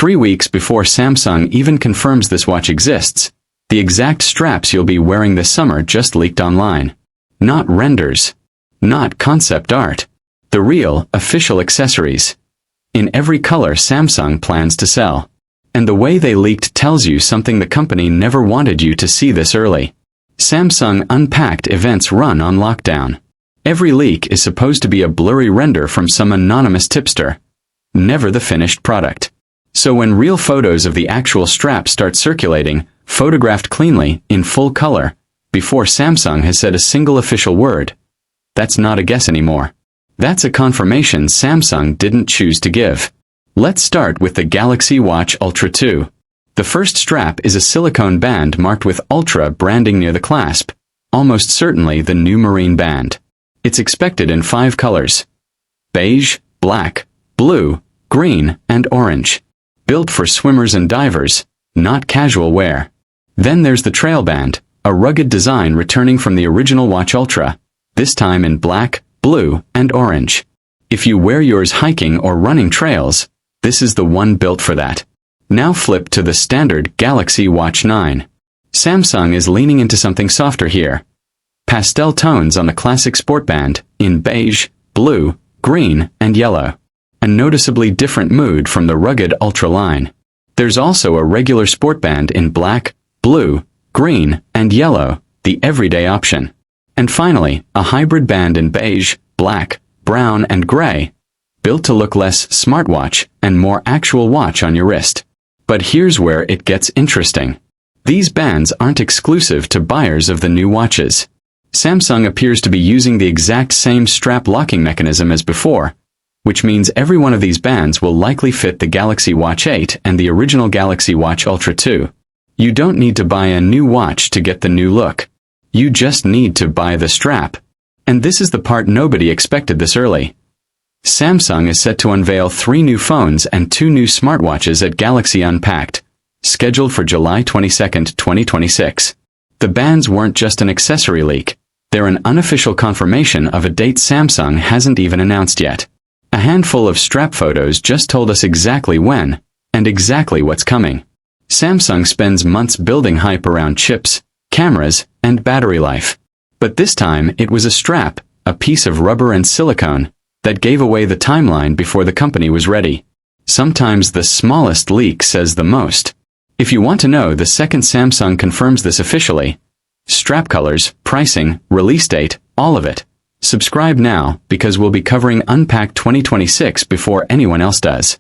3 weeks before Samsung even confirms this watch exists, the exact straps you'll be wearing this summer just leaked online. Not renders. Not concept art. The real, official accessories. In every color Samsung plans to sell. And the way they leaked tells you something the company never wanted you to see this early. Samsung Unpacked events run on lockdown. Every leak is supposed to be a blurry render from some anonymous tipster. Never the finished product. So when real photos of the actual strap start circulating, photographed cleanly, in full color, before Samsung has said a single official word, that's not a guess anymore. That's a confirmation Samsung didn't choose to give. Let's start with the Galaxy Watch Ultra 2. The first strap is a silicone band marked with Ultra branding near the clasp, almost certainly the new marine band. It's expected in 5 colors: beige, black, blue, green, and orange. Built for swimmers and divers, not casual wear. Then there's the trail band, a rugged design returning from the original Watch Ultra, this time in black, blue, and orange. If you wear yours hiking or running trails, this is the one built for that. Now flip to the standard Galaxy Watch 9. Samsung is leaning into something softer here. Pastel tones on the classic sport band, in beige, blue, green, and yellow. A noticeably different mood from the rugged Ultra line. There's also a regular sport band in black, blue, green, and yellow, the everyday option. And finally, a hybrid band in beige, black, brown, and gray, built to look less smartwatch and more actual watch on your wrist. But here's where it gets interesting. These bands aren't exclusive to buyers of the new watches. Samsung appears to be using the exact same strap locking mechanism as before, which means every one of these bands will likely fit the Galaxy Watch 8 and the original Galaxy Watch Ultra 2. You don't need to buy a new watch to get the new look. You just need to buy the strap. And this is the part nobody expected this early. Samsung is set to unveil 3 new phones and 2 new smartwatches at Galaxy Unpacked, scheduled for July 22, 2026. The bands weren't just an accessory leak. They're an unofficial confirmation of a date Samsung hasn't even announced yet. A handful of strap photos just told us exactly when, and exactly what's coming. Samsung spends months building hype around chips, cameras, and battery life. But this time it was a strap, a piece of rubber and silicone, that gave away the timeline before the company was ready. Sometimes the smallest leak says the most. If you want to know the second Samsung confirms this officially, strap colors, pricing, release date, all of it, subscribe now because we'll be covering Unpacked 2026 before anyone else does.